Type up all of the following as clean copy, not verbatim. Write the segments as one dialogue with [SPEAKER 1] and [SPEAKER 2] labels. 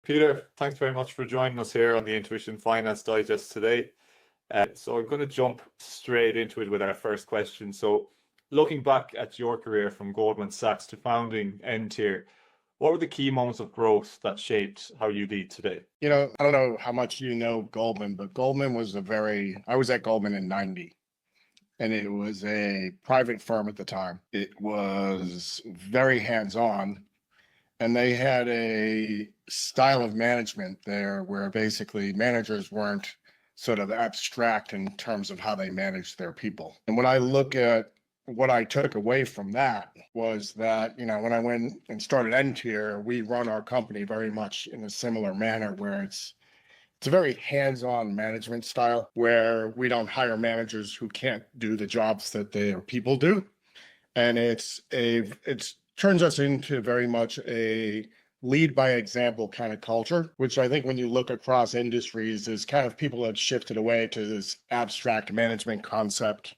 [SPEAKER 1] Peter, thanks very much for joining us here on the Intuition Finance Digest today. So I'm going to jump straight into it with our first question. So looking back at your career from Goldman Sachs to founding N-Tier, what were the key moments of growth that shaped how you lead today?
[SPEAKER 2] I don't know how much you know Goldman, but Goldman was I was at Goldman in 90, and it was a private firm at the time. It was very hands-on, and they had a style of management there where basically managers weren't sort of abstract in terms of how they managed their people. And when I look at what I took away from that was that, when I went and started N-Tier, we run our company very much in a similar manner where it's a very hands-on management style where we don't hire managers who can't do the jobs that their people do. And it turns us into very much a lead by example kind of culture, which I think when you look across industries is kind of people have shifted away to this abstract management concept.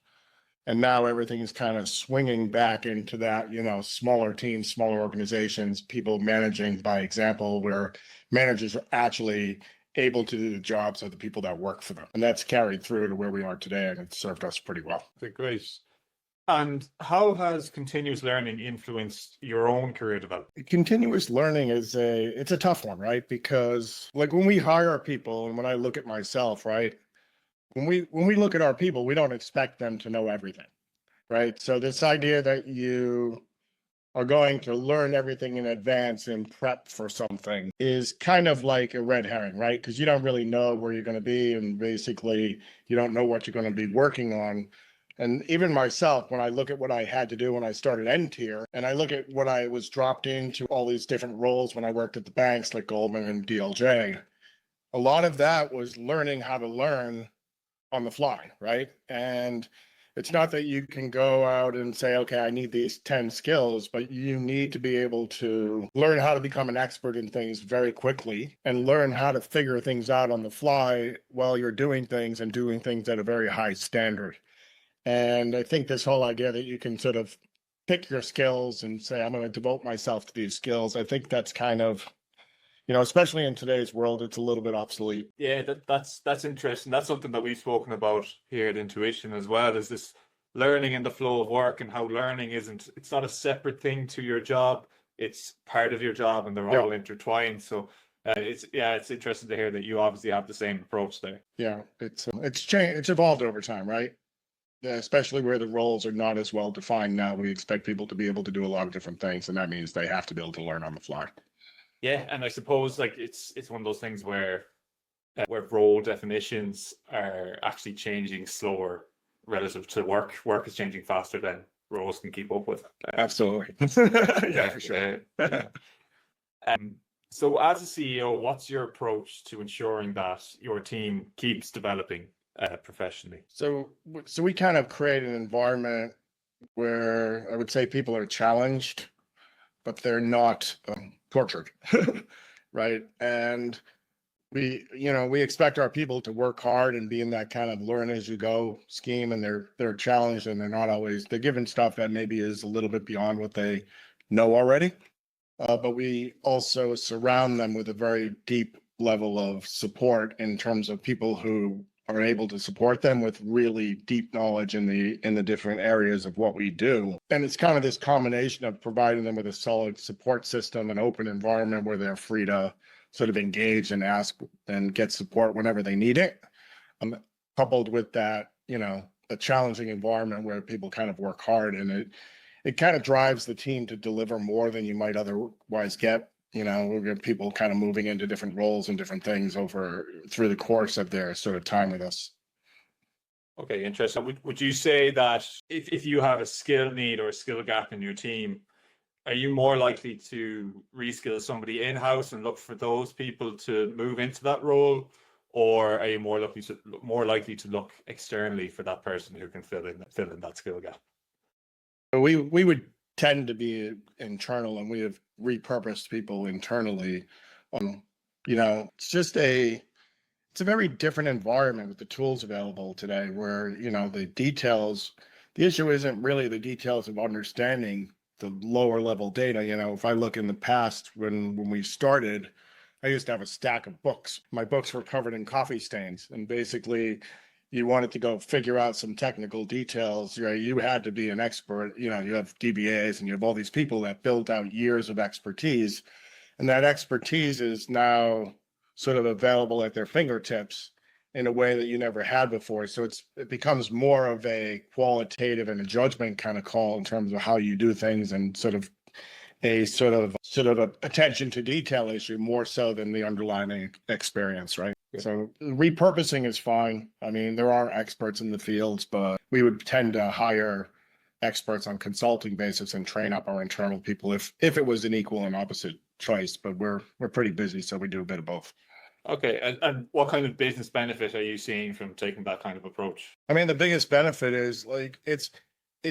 [SPEAKER 2] And now everything is kind of swinging back into that, smaller teams, smaller organizations, people managing by example, where managers are actually able to do the jobs of the people that work for them. And that's carried through to where we are today, and it's served us pretty well.
[SPEAKER 1] Okay, great. And how has continuous learning influenced your own career development?
[SPEAKER 2] Continuous learning it's a tough one, right? Because like when we hire people and when I look at myself, right? When we look at our people, we don't expect them to know everything, right? So this idea that you are going to learn everything in advance and prep for something is kind of like a red herring, right? Because you don't really know where you're going to be, and basically you don't know what you're going to be working on. And even myself, when I look at what I had to do when I started N-Tier, and I look at what I was dropped into all these different roles when I worked at the banks like Goldman and DLJ, a lot of that was learning how to learn on the fly, right? And it's not that you can go out and say, okay, I need these 10 skills, but you need to be able to learn how to become an expert in things very quickly and learn how to figure things out on the fly while you're doing things and doing things at a very high standard. And I think this whole idea that you can sort of pick your skills and say, I'm going to devote myself to these skills, I think that's kind of, especially in today's world, it's a little bit obsolete.
[SPEAKER 1] Yeah, that's interesting. That's something that we've spoken about here at Intuition as well, is this learning in the flow of work and how learning it's not a separate thing to your job. It's part of your job and they're all intertwined. So it's interesting to hear that you obviously have the same approach there.
[SPEAKER 2] Yeah, it's changed. It's evolved over time, right? Especially where the roles are not as well defined now. We expect people to be able to do a lot of different things, and that means they have to be able to learn on the fly.
[SPEAKER 1] Yeah, and I suppose like it's one of those things where role definitions are actually changing slower relative to work. Work is changing faster than roles can keep up with.
[SPEAKER 2] Absolutely. Yeah, for sure.
[SPEAKER 1] So as a CEO, what's your approach to ensuring that your team keeps developing professionally?
[SPEAKER 2] So we kind of create an environment where I would say people are challenged, but they're not tortured, right? And we expect our people to work hard and be in that kind of learn as you go scheme, and they're challenged, and they're given stuff that maybe is a little bit beyond what they know already. But we also surround them with a very deep level of support in terms of people who are able to support them with really deep knowledge in the different areas of what we do. And it's kind of this combination of providing them with a solid support system, an open environment where they're free to sort of engage and ask and get support whenever they need it. Coupled with that, a challenging environment where people kind of work hard, and it kind of drives the team to deliver more than you might otherwise get. We've got people kind of moving into different roles and different things through the course of their sort of time with us.
[SPEAKER 1] Okay, interesting. Would you say that if you have a skill need or a skill gap in your team, are you more likely to reskill somebody in-house and look for those people to move into that role, or are you more likely to look externally for that person who can fill in that skill gap?
[SPEAKER 2] We would tend to be internal, and we have repurposed people internally. It's a very different environment with the tools available today where, the issue isn't really the details of understanding the lower level data. If I look in the past when we started, I used to have a stack of books. My books were covered in coffee stains, and basically you wanted to go figure out some technical details, right? You had to be an expert. You know, you have DBAs and you have all these people that built out years of expertise, and that expertise is now sort of available at their fingertips in a way that you never had before. So it becomes more of a qualitative and a judgment kind of call in terms of how you do things, and sort of attention to detail issue more so than the underlying experience, right?
[SPEAKER 1] Yeah.
[SPEAKER 2] So repurposing is fine. I mean, there are experts in the fields, but we would tend to hire experts on consulting basis and train up our internal people if it was an equal and opposite choice. But we're pretty busy, so we do a bit of both.
[SPEAKER 1] Okay, and what kind of business benefit are you seeing from taking that kind of approach?
[SPEAKER 2] I mean, the biggest benefit is like it's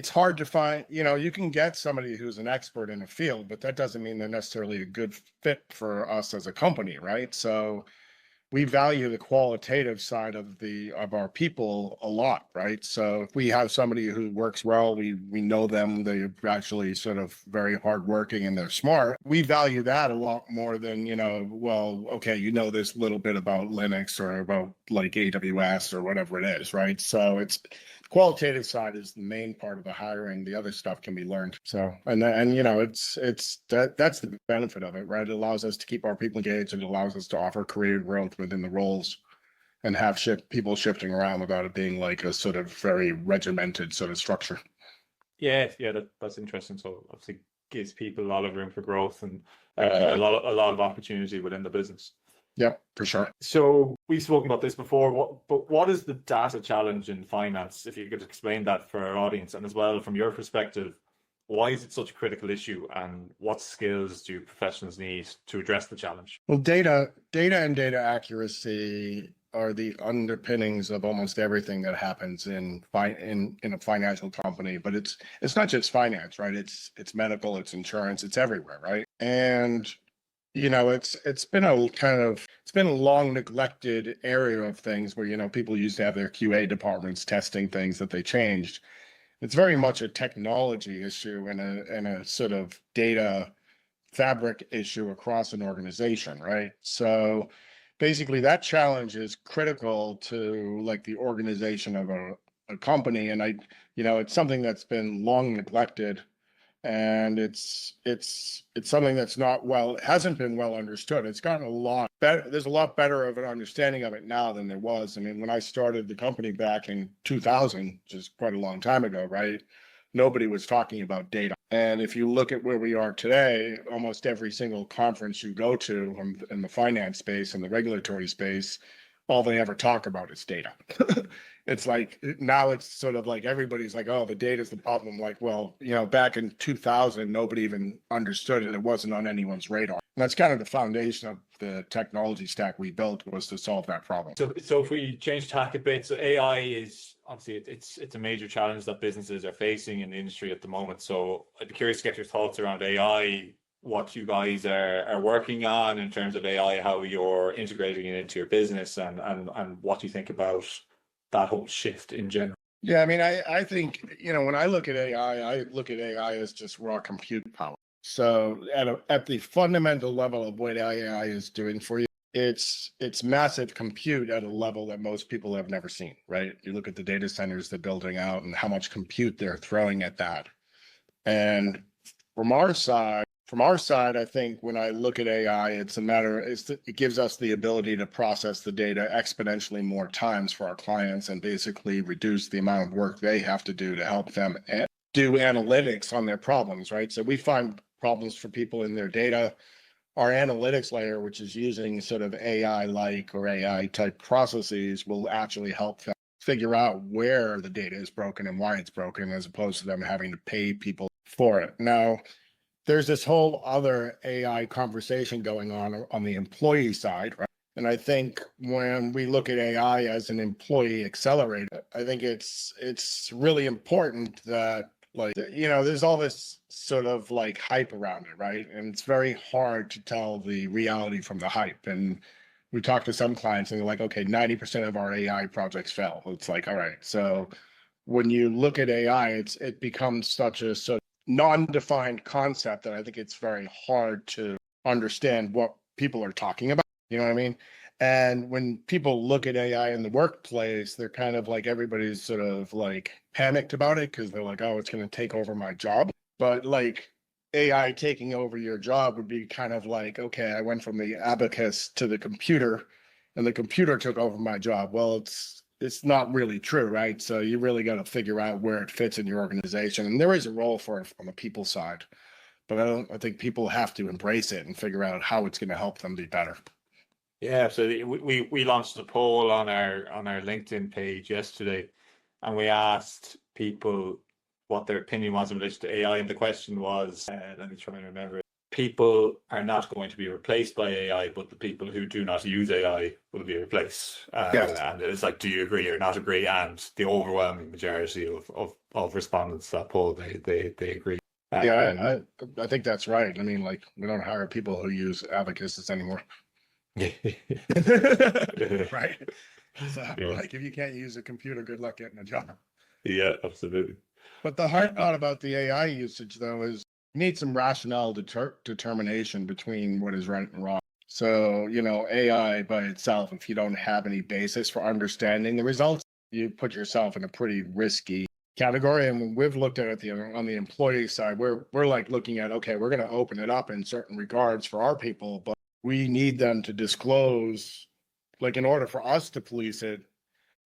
[SPEAKER 2] hard to find, you know, you can get somebody who's an expert in a field, but that doesn't mean they're necessarily a good fit for us as a company, right? So we value the qualitative side of our people a lot, right? So if we have somebody who works well, we know them, they're actually sort of very hardworking and they're smart. We value that a lot more than, you know, well, okay, you know this little bit about Linux or about like AWS or whatever it is, right? So it's qualitative side is the main part of the hiring. The other stuff can be learned. So and you know, that's the benefit of it, right? It allows us to keep our people engaged. It allows us to offer career growth within the roles and have people shifting around without it being like a sort of very regimented sort of structure.
[SPEAKER 1] Yeah, that's interesting. So obviously gives people a lot of room for growth and a lot of opportunity within the business.
[SPEAKER 2] Yeah, for sure.
[SPEAKER 1] So we've spoken about this before, but what is the data challenge in finance? If you could explain that for our audience, and as well from your perspective, why is it such a critical issue, and what skills do professionals need to address the challenge?
[SPEAKER 2] Well, data and data accuracy are the underpinnings of almost everything that happens in a financial company. But it's not just finance, right? It's medical, it's insurance, it's everywhere, right? And you know, it's been a long neglected area of things where, you know, people used to have their QA departments testing things that they changed. It's very much a technology issue and a sort of data fabric issue across an organization, right? So basically that challenge is critical to like the organization of a company. And you know, it's something that's been long neglected. And it's something that's hasn't been well understood. It's gotten a lot better. There's a lot better of an understanding of it now than there was. I mean, when I started the company back in 2000, which is quite a long time ago, right? Nobody was talking about data. And if you look at where we are today, almost every single conference you go to in the finance space and the regulatory space, all they ever talk about is data. It's like now it's sort of like everybody's like, oh, the data is the problem. Like, well, you know, back in 2000, nobody even understood it. It wasn't on anyone's radar. And that's kind of the foundation of the technology stack we built, was to solve that problem.
[SPEAKER 1] So if we change tack a bit, so AI is obviously it's a major challenge that businesses are facing in the industry at the moment. So I'd be curious to get your thoughts around AI, what you guys are working on in terms of AI, how you're integrating it into your business, and what you think about that whole shift in general.
[SPEAKER 2] Yeah, I mean, I think, you know, when I look at AI, I look at AI as just raw compute power. So at the fundamental level of what AI is doing for you, it's massive compute at a level that most people have never seen, right? You look at the data centers they're building out and how much compute they're throwing at that. And from our side, I think when I look at AI, it gives us the ability to process the data exponentially more times for our clients and basically reduce the amount of work they have to do to help them do analytics on their problems, right? So we find problems for people in their data. Our analytics layer, which is using sort of AI-like or AI-type processes, will actually help them figure out where the data is broken and why it's broken, as opposed to them having to pay people for it. Now, there's this whole other AI conversation going on the employee side, right? And I think when we look at AI as an employee accelerator, I think it's really important that, like, you know, there's all this sort of like hype around it, right? And it's very hard to tell the reality from the hype. And we talk to some clients and they're like, okay, 90% of our AI projects fail. It's like, all right. So when you look at AI, it becomes such a non-defined concept that I think it's very hard to understand what people are talking about. You know what I mean? And when people look at AI in the workplace, they're kind of like everybody's sort of like panicked about it because they're like, oh, it's going to take over my job. But like AI taking over your job would be kind of like, okay, I went from the abacus to the computer and the computer took over my job. Well, it's not really true, right? So you really got to figure out where it fits in your organization. And there is a role for it on the people side, but I think people have to embrace it and figure out how it's going to help them be better.
[SPEAKER 1] Yeah, so we launched a poll on our LinkedIn page yesterday, and we asked people what their opinion was in relation to AI, and the question was, let me try and remember it. People are not going to be replaced by AI, but the people who do not use AI will be replaced.
[SPEAKER 2] Yes.
[SPEAKER 1] And it's like, do you agree or not agree? And the overwhelming majority of respondents to that poll, they agree.
[SPEAKER 2] Yeah, I think that's right. I mean, like, we don't hire people who use abacuses anymore. Right. So, like, if you can't use a computer, good luck getting a job.
[SPEAKER 1] Yeah, absolutely.
[SPEAKER 2] But the hard part about the AI usage, though, is you need some rationale determination between what is right and wrong. So, you know, AI by itself, if you don't have any basis for understanding the results, you put yourself in a pretty risky category. And when we've looked at it on the employee side, we're like looking at, okay, we're going to open it up in certain regards for our people, but we need them to disclose, like, in order for us to police it,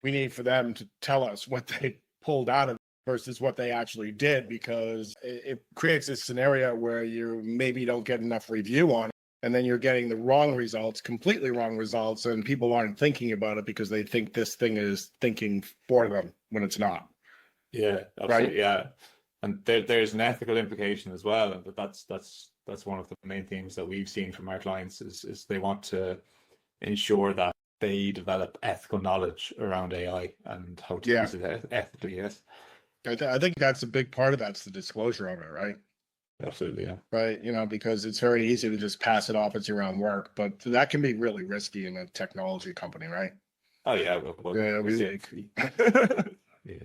[SPEAKER 2] we need for them to tell us what they pulled out of it versus what they actually did, because it creates this scenario where you maybe don't get enough review on it, and then you're getting the wrong results, completely wrong results, and people aren't thinking about it because they think this thing is thinking for them when it's not.
[SPEAKER 1] Yeah, absolutely. Right? Yeah, and there's an ethical implication as well, and that's one of the main themes that we've seen from our clients is they want to ensure that they develop ethical knowledge around AI and how to use it ethically. Yes,
[SPEAKER 2] I think that's a big part of that's the disclosure of it, right?
[SPEAKER 1] Absolutely, yeah.
[SPEAKER 2] Right, you know, because it's very easy to just pass it off as your own work, but that can be really risky in a technology company, right?
[SPEAKER 1] Oh yeah, yeah.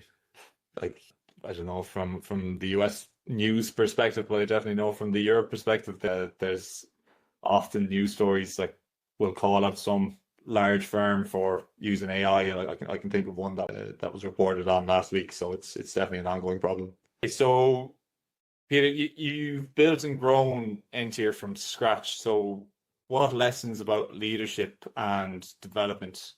[SPEAKER 1] Like, I don't know, from the US news perspective, but I definitely know from the Europe perspective that there's often news stories like we'll call up some large firm for using AI. I can think of one that was reported on last week, so it's definitely an ongoing problem. So Peter, you've built and grown Entier from scratch. So what lessons about leadership and development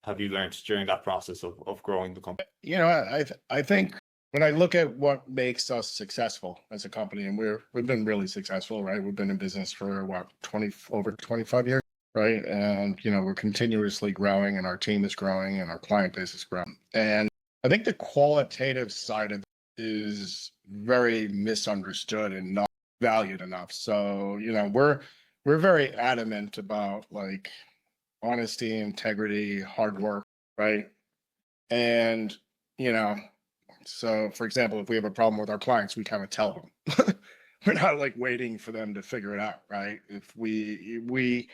[SPEAKER 1] have you learned during that process of growing the company?
[SPEAKER 2] You know, I think when I look at what makes us successful as a company, and we've been really successful, right? We've been in business for what, over 25 years, right? And, you know, we're continuously growing, and our team is growing, and our client base is growing. And I think the qualitative side of it is very misunderstood and not valued enough. So, you know, we're very adamant about, like, honesty, integrity, hard work, right? And, you know, so for example, if we have a problem with our clients, we kind of tell them. We're not like waiting for them to figure it out, right? If we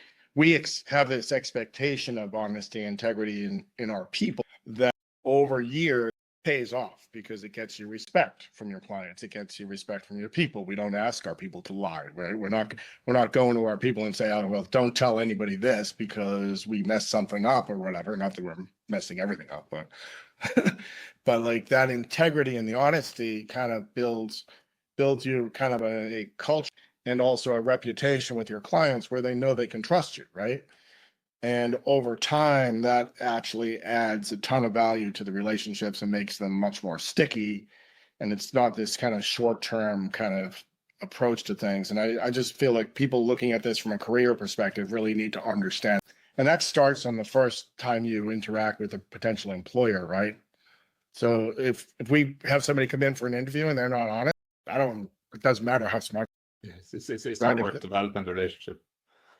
[SPEAKER 2] have this expectation of honesty, integrity in our people that over years pays off, because it gets you respect from your clients, it gets you respect from your people. We don't ask our people to lie, right? We're not going to our people and say, oh, well, don't tell anybody this because we messed something up or whatever. Not that we're messing everything up, but but like that integrity and the honesty kind of builds you kind of a culture and also a reputation with your clients where they know they can trust you, right? And over time, that actually adds a ton of value to the relationships and makes them much more sticky. And it's not this kind of short-term kind of approach to things. And I just feel like people looking at this from a career perspective really need to understand. And that starts on the first time you interact with a potential employer, right? So if we have somebody come in for an interview and they're not honest, it doesn't matter how smart.
[SPEAKER 1] Yes, it's not worth developing the relationship.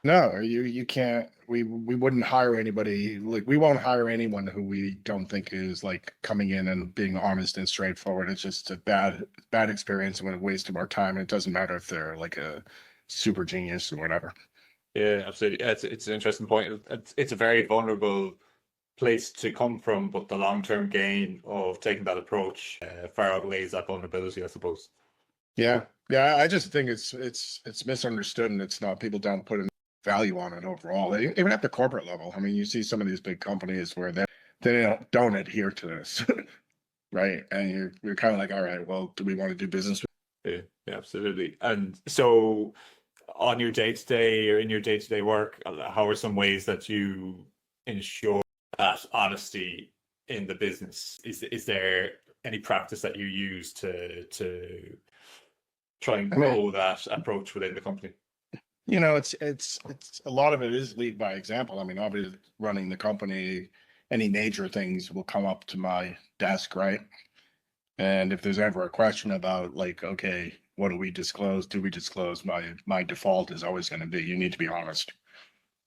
[SPEAKER 2] No, you can't. We wouldn't hire anybody. Like, we won't hire anyone who we don't think is like coming in and being honest and straightforward. It's just a bad experience and a waste of our time. And it doesn't matter if they're like a super genius or whatever.
[SPEAKER 1] Yeah, absolutely. It's an interesting point. It's a very vulnerable place to come from, but the long-term gain of taking that approach far outweighs that vulnerability, I suppose.
[SPEAKER 2] Yeah, I just think it's misunderstood, and it's not, people don't put it value on it overall. Even at the corporate level. I mean, you see some of these big companies where they don't adhere to this, right? And you're kind of like, all right, well, do we want to do business
[SPEAKER 1] Yeah, yeah, absolutely. And so on your day-to-day or in your day-to-day work, how are some ways that you ensure that honesty in the business? Is there any practice that you use to try and
[SPEAKER 2] I mean,
[SPEAKER 1] grow that approach within the company?
[SPEAKER 2] it's a lot of it is lead by example. I mean, obviously running the company, any major things will come up to my desk, right? And if there's ever a question about like, okay, what do we disclose? Do we disclose? My default is always going to be, you need to be honest,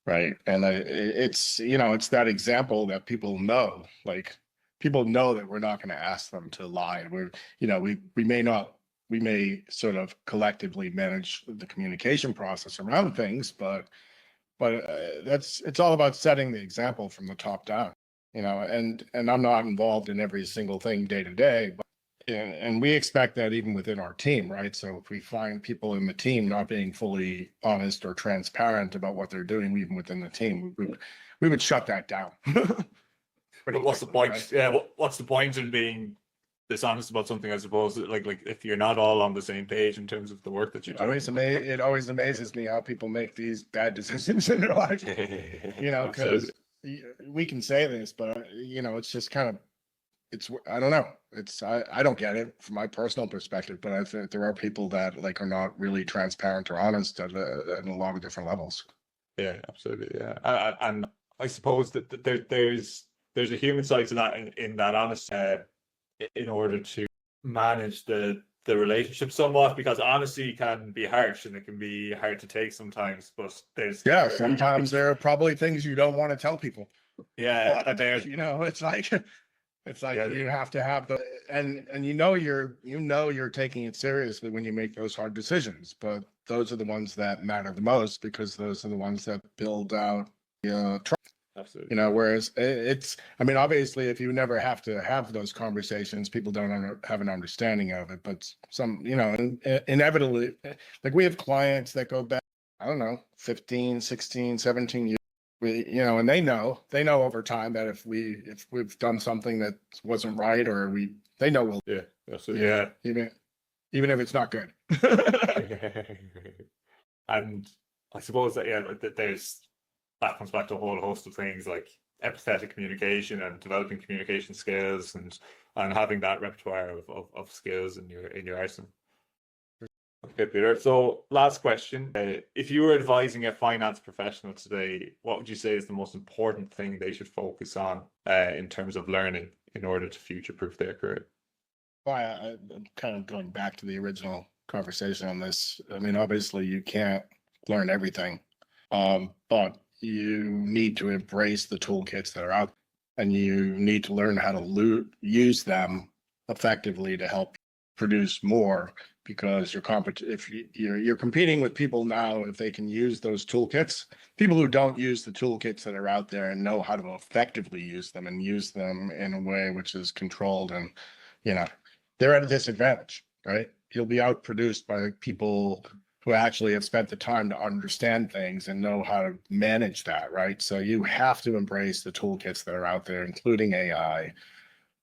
[SPEAKER 2] right? And it's that example that people know, like people know that we're not going to ask them to lie. We may sort of collectively manage the communication process around things, but it's all about setting the example from the top down, and I'm not involved in every single thing day to day, but and we expect that even within our team, right? So if we find people in the team not being fully honest or transparent about what they're doing, even within the team, we would shut that down.
[SPEAKER 1] But what's the point? Right? Yeah, what's the point in being dishonest about something? I suppose like if you're not all on the same page in terms of the work that you're doing.
[SPEAKER 2] It always amazes me how people make these bad decisions in their life. Because we can say this, but it's just kind of. I don't know. I don't get it from my personal perspective, but I think there are people that like are not really transparent or honest at a lot of different levels.
[SPEAKER 1] Yeah, absolutely. Yeah, and I suppose that there's a human side to that in that honesty, in order to manage the relationship somewhat, because honesty can be harsh and it can be hard to take sometimes. But
[SPEAKER 2] sometimes there are probably things you don't want to tell people.
[SPEAKER 1] Yeah,
[SPEAKER 2] it's like you have to have and you're taking it seriously when you make those hard decisions, but those are the ones that matter the most because those are the ones that build out trust.
[SPEAKER 1] Absolutely.
[SPEAKER 2] Whereas I mean, obviously, if you never have to have those conversations, people don't have an understanding of it. But some, inevitably, like we have clients that go back, I don't know, 15, 16, 17 years. And they know over time that if we've done something that wasn't right or they know we'll.
[SPEAKER 1] Yeah, absolutely. Yeah.
[SPEAKER 2] Even if it's not good.
[SPEAKER 1] And I suppose that that comes back to a whole host of things like empathetic communication and developing communication skills and having that repertoire of skills in your arsenal. Okay, Peter. So last question. If you were advising a finance professional today, what would you say is the most important thing they should focus on in terms of learning in order to future-proof their career?
[SPEAKER 2] Well, I'm kind of going back to the original conversation on this. I mean, obviously you can't learn everything, but you need to embrace the toolkits that are out, and you need to learn how to use them effectively to help produce more. Because if you're competing with people now, if they can use those toolkits, people who don't use the toolkits that are out there and know how to effectively use them and use them in a way which is controlled, and they're at a disadvantage, right? You'll be outproduced by people who actually have spent the time to understand things and know how to manage that, right? So you have to embrace the toolkits that are out there, including AI.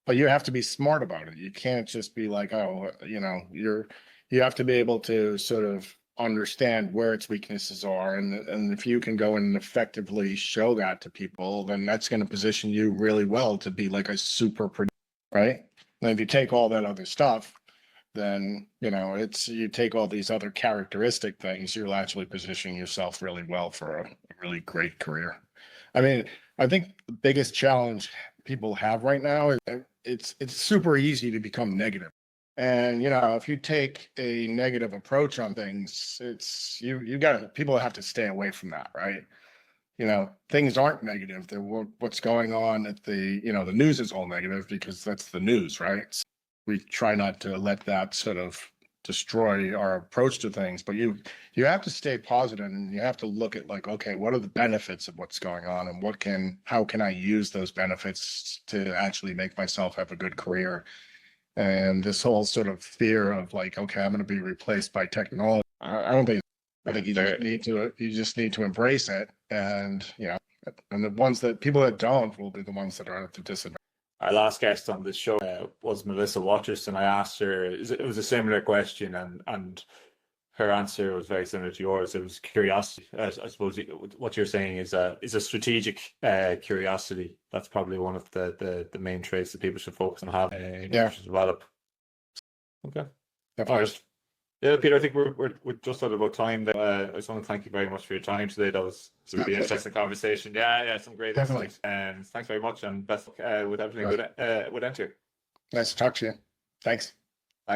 [SPEAKER 2] But you have to be smart about it. You can't just be like, oh, you have to be able to sort of understand where its weaknesses are. And if you can go and effectively show that to people, then that's going to position you really well to be like a super, right? And if you take all that other stuff, then, you take all these other characteristic things, you're actually positioning yourself really well for a really great career. I mean, I think the biggest challenge people have right now is it's super easy to become negative. And if you take a negative approach on things, people have to stay away from that, right? Things aren't negative. What's going on at the news is all negative because that's the news, right? So we try not to let that sort of destroy our approach to things, but you have to stay positive and you have to look at like, okay, what are the benefits of what's going on and how can I use those benefits to actually make myself have a good career? And this whole sort of fear of like, okay, I'm going to be replaced by technology. I don't think I think you just need to embrace it, and and the ones that people that don't will be the ones that are at the disadvantage.
[SPEAKER 1] Our last guest on the show was Melissa Waters, and I asked her, it was a similar question, and her answer was very similar to yours. It was curiosity. I suppose what you're saying is a strategic curiosity. That's probably one of the main traits that people should focus on having to develop. Okay.
[SPEAKER 2] Definitely.
[SPEAKER 1] All right. Yeah, Peter, I think we're just out about time. I just want to thank you very much for your time today. That was a really interesting conversation. Yeah, some great insights. And thanks very much, and best luck with everything with Enter.
[SPEAKER 2] Nice to talk to you. Thanks.